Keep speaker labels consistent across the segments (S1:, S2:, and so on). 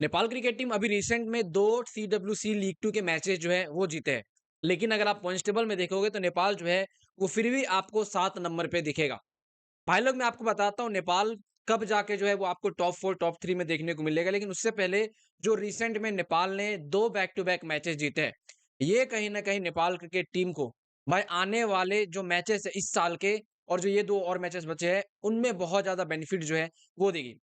S1: Nepal cricket team अभी recent में 2 CWC league 2 के मैचेस जो है वो जीते हैं। लेकिन अगर आप पॉइंट्स टेबल में देखोगे तो नेपाल जो है वो फिर भी आपको 7 नंबर पे दिखेगा। भाई लोग मैं आपको बताता हूँ नेपाल कब जाके जो है वो आपको टॉप 4 टॉप 3 में देखने को मिलेगा। लेकिन उससे पहले जो रिसेंट में नेपाल ने 2 बैक टू बैक मैचेस जीते हैं। ये कहीं न कहीं नेपाल क्रिकेट टीम को भाई आने वाले जो मैचेस है इस साल के और जो ये 2 और मैचेस बचे हैं उनमें बहुत ज़्यादा बेनिफिट जो है वो देगी।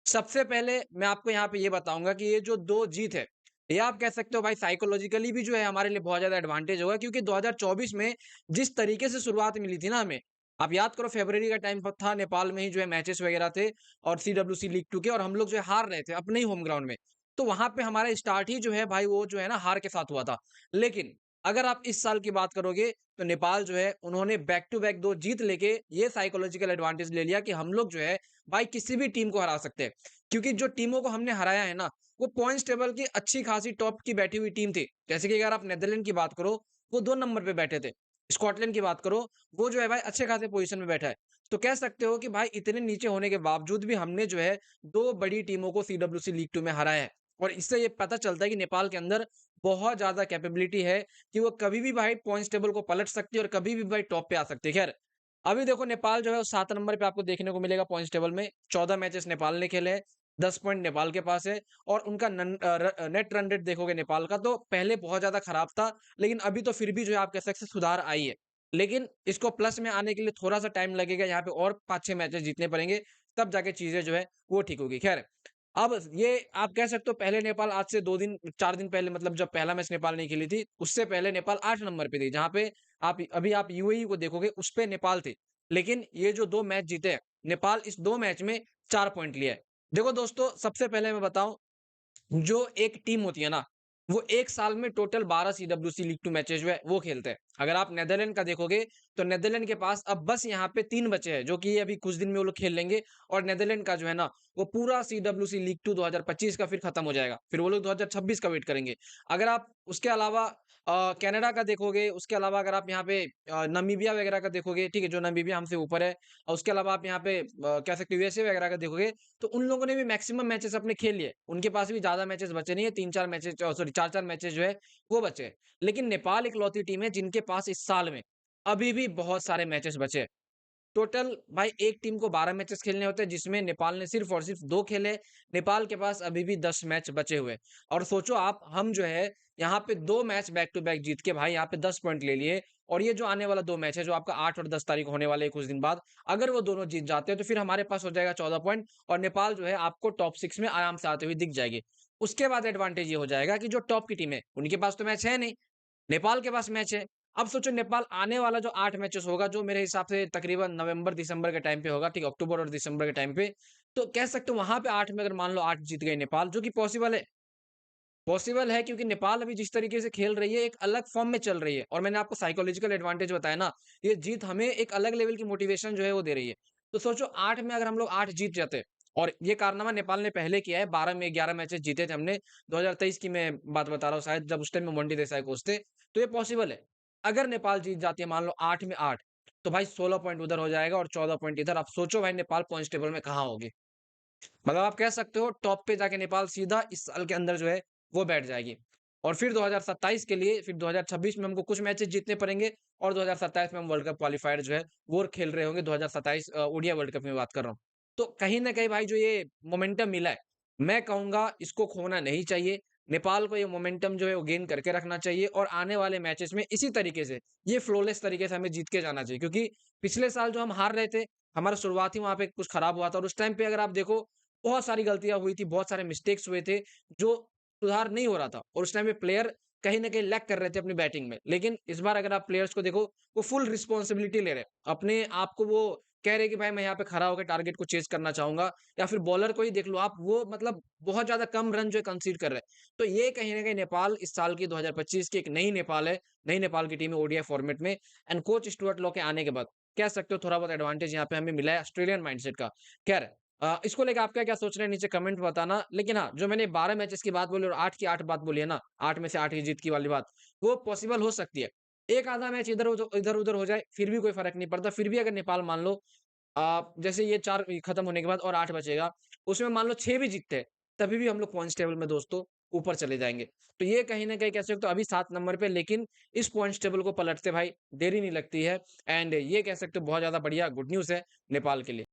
S1: सबसे पहले मैं आपको यहाँ पे ये बताऊँगा कि ये जो 2 जीत है, ये आप कह सकते हो भाई साइकोलॉजिकली भी जो है हमारे लिए बहुत ज़्यादा एडवांटेज होगा क्योंकि 2024 में जिस तरीके से शुरुआत मिली थी ना हमें, आप याद करो फरवरी का टाइम प था नेपाल में ही जो है मैचेस वगैरह थे और सीडब्ल्यूसी लीग 2 के और हम लोग जो है हार रहे थे अपने ही होम ग्राउंड में। तो वहाँ पे हमारा स्टार्ट ही जो है भाई वो जो है ना हार के साथ हुआ था। लेकिन अगर आप इस साल की बात करोगे तो नेपाल जो है उन्होंने बैक टू बैक 2 जीत लेके ये साइकोलॉजिकल एडवांटेज ले लिया कि हम लोग जो है भाई किसी भी टीम को हरा सकते हैं। क्योंकि जो टीमों को हमने हराया है ना, वो पॉइंट्स टेबल की अच्छी खासी टॉप की बैठी हुई टीम थी। जैसे कि अगर आप नीदरलैंड की बात करो, वो 2 नंबर पे बैठे थे। स्कॉटलैंड की बात करो, वो जो है भाई अच्छे खासे पोज़ीशन में बैठा है। तो कह सकते हो कि भाई इतने नीचे होने के बावजूद भी हमने जो है 2 बड़ी टीमों को सीडब्ल्यूसी लीग 2 में हराया है। और इससे ये पता चलता है कि नेपाल के अंदर बहुत ज़्यादा कैपेबिलिटी है कि वो कभी भी भाई पॉइंट्स टेबल को पलट सकती है और कभी भी भाई टॉप पे आ सकती है। ख़ैर, अभी देखो नेपाल जो है वो 7 नंबर पे आपको देखने को मिलेगा पॉइंट्स टेबल में। 14 मैचेस नेपाल ने खेले हैं, 10 पॉइंट नेपाल के पास है और उनका नेट रन रेट देखोगे नेपाल का तो पहले बहुत ज़्यादा खराब था, लेकिन अभी तो फिर भी जो है आप कह सकते हैं सुधार आई है। लेकिन इसको प्लस में आने के लिए थोड़ा-सा टाइम लगेगा, यहाँ पे और 5-6 मैचेस जीतने पड़ेंगे, तब जाके चीज़ें जो है वो ठीक होगी। ख़ैर, अब ये आप कह सकते हो पहले नेपाल आज से 2 दिन 4 दिन पहले मतलब जब पहला मैच नेपाल नहीं खेली थी, उससे पहले नेपाल 8 नंबर पे थी, जहाँ पे आप यूएई को देखोगे उस पे नेपाल थी। लेकिन ये जो 2 मैच जीते हैं, नेपाल इस 2 मैच में 4 पॉइंट लिया है। देखो दोस्तों, सबसे पहले मैं बताऊँ जो एक टीम होती है ना, वो 1 साल में टोटल 12 सीडब्ल्यूसी लीग 2 मैचेस जो है वो खेलते हैं। अगर आप नीदरलैंड का देखोगे, तो नीदरलैंड के पास अब बस यहाँ पे 3 बचे हैं, जो कि अभी कुछ दिन में वो लोग खेल लेंगे और नीदरलैंड का जो है ना, वो पूरा सीडब्ल्यूसी लीग 2 2025 का फिर खत्म हो जाएगा। फिर वो लोग 2026 का वेट करेंगे। अगर आप उसके अलावा कनाडा का देखोगे, उसके अलावा अगर आप यहाँ पे नामीबिया वगैरह का देखोगे, ठीक है, जो नामीबिया हमसे ऊपर है और उसके अलावा आप यहाँ पे कह सकते हो यूएसए वगैरह का देखोगे, तो उन लोगों ने भी मैक्सिमम मैचेस अपने खेल लिए। उनके पास भी ज़्यादा मैचेस बचे नहीं है, 3-4 मैचेस सॉरी 4-4 मैचेस जो है वो बचे हैं। लेकिन नेपाल इकलौती टीम है जिनके पास इस साल में अभी भी बहुत सारे मैचेस बचे हैं। टोटल भाई एक टीम को 12 मैचेस खेलने होते हैं जिसमें नेपाल ने सिर्फ और सिर्फ 2 खेले। नेपाल के पास अभी भी 10 मैच बचे हुए हैं। और सोचो आप हम जो है यहाँ पे 2 मैच बैक टू बैक जीत के भाई यहाँ पे 10 पॉइंट ले लिए और ये जो आने वाला 2 मैच है जो आपका 8 और 10 तारीख होने वाले हैं कुछ दिन बाद, अगर वो दोनों जीत जाते हैं तो फिर हमारे पास हो जाएगा 14 पॉइंट और नेपाल जो है आपको टॉप 6 में आराम से आते हुए दिख जाएगी। उसके बाद एडवांटेज ये हो जाएगा कि जो टॉप की टीम है, उनके पास तो मैच है नहीं। नेपाल के पास मैच है। अब सोचो नेपाल आने वाला जो 8 मैचेस होगा, जो मेरे हिसाब से तकरीबन नवंबर-दिसंबर के टाइम पे होगा, ठीक है, अक्टूबर और दिसंबर के टाइम पे, तो कह सकते हो वहाँ पे 8 में अगर मान लो 8 जीत गए नेपाल, जो कि पॉसिबल है। पॉसिबल है क्योंकि नेपाल अभी जिस तरीके से खेल रही है, एक अलग फ़ॉर्म में चल रही है और मैंने आपको साइकोलॉजिकल एडवांटेज बताया ना, ये जीत हमें एक अलग लेवल की मोटिवेशन जो है वो दे रही है। तो सोचो 8 में अगर हम लोग 8 जीत जाते और ये कारनामा नेपाल ने पहले किया है, 12 में 11 मैचेस जीते थे हमने, 2023 की मैं बात बता रहा हूँ शायद जब उस टाइम में मोंटी देसाई कोच थे, तो ये पॉसिबल है। अगर नेपाल जीत जाती है मान लो 8 में 8, तो भाई 16 पॉइंट उधर हो जाएगा और 14 पॉइंट इधर। आप सोचो भाई नेपाल पॉइंट्स टेबल में कहाँ होगी? मतलब आप कह सकते हो टॉप पे जाके नेपाल सीधा इस साल के अंदर जो है वो बैठ जाएगी। और फिर 2027 के लिए फिर 2026 में हमको कुछ मैचेस जीतने पड़ेंगे और 2027 में हम वर्ल्ड कप क्वालीफायर जो है वो खेल रहे होंगे 2027 ओडीआई वर्ल्ड कप में बात कर रहा हूँ। तो कहीं न कहीं भाई जो ये मोमेंटम मिला है, मैं कहूँगा इसको खोना नहीं चाहिए। नेपाल को ये मोमेंटम जो है वो गेन करके रखना चाहिए और आने वाले मैचेस में इसी तरीके से, ये फ्लॉलेस तरीके से हमें जीत के जाना चाहिए। क्योंकि पिछले साल जो हम हार रहे थे, हमारा शुरुआत ही वहाँ पे कुछ खराब हुआ था और उस टाइम पे अगर आप देखो बहुत सारी गलतियाँ हुई थी, बहुत सारे मिस्टेक्स हुए थे, जो सुधार नहीं हो रहा था और उस टाइम पे प्लेयर कहीं न कहीं लैग कर रहे थे अपनी बैटिंग में। लेकिन इस बार अगर आप प्लेयर्स को देखो, वो फुल रिस्पॉन्सिबिलिटी ले रहे हैं। अपने आप को वो कह रहे हैं कि भाई मैं यहाँ पे खड़ा होकर टारगेट को चेज़ करना चाहूँगा या फिर बॉलर को ही देख लो आप, वो मतलब बहुत ज़्यादा कम रन जो है कंसीड कर रहे हैं। तो ये कहीं न कहीं नेपाल इस साल की 2025 की एक नई नेपाल है, नई नेपाल की टीम है ओडीआई फॉर्मेट में एंड कोच स्टुअर्ट लॉ के आने के बाद कह सकते हो थोड़ा बहुत एडवांटेज यहाँ पे हमें मिला है ऑस्ट्रेलियन माइंडसेट का। खैर इसको लेके आप क्या-क्या सोच रहे हैं नीचे कमेंट में बताना। लेकिन हाँ, जो मैंने 12 मैचेस की बात बोली और 8 की 8 बात बोली है ना, 8 में से 8 ही जीत की वाली बात, वो पॉसिबल हो सकती है। एक आधा मैच इधर-उधर हो जाए, फिर भी कोई फ़र्क नहीं पड़ता। फिर भी अगर नेपाल मान लो जैसे ये 4 खत्म होने के बाद और 8 बचेगा, उसमें मान लो 6 भी जीतते हैं, तभी भी हम लोग पॉइंट्स टेबल में दोस्तों ऊपर चले जाएँगे। तो ये कहीं न कहीं कह सकते हो अभी 7 नंबर पे, लेकिन इस पॉइंट्स टेबल को पलटते भाई देरी नहीं लगती है, एंड ये कह सकते हो बहुत ज़्यादा बढ़िया गुड न्यूज़ है नेपाल के लिए।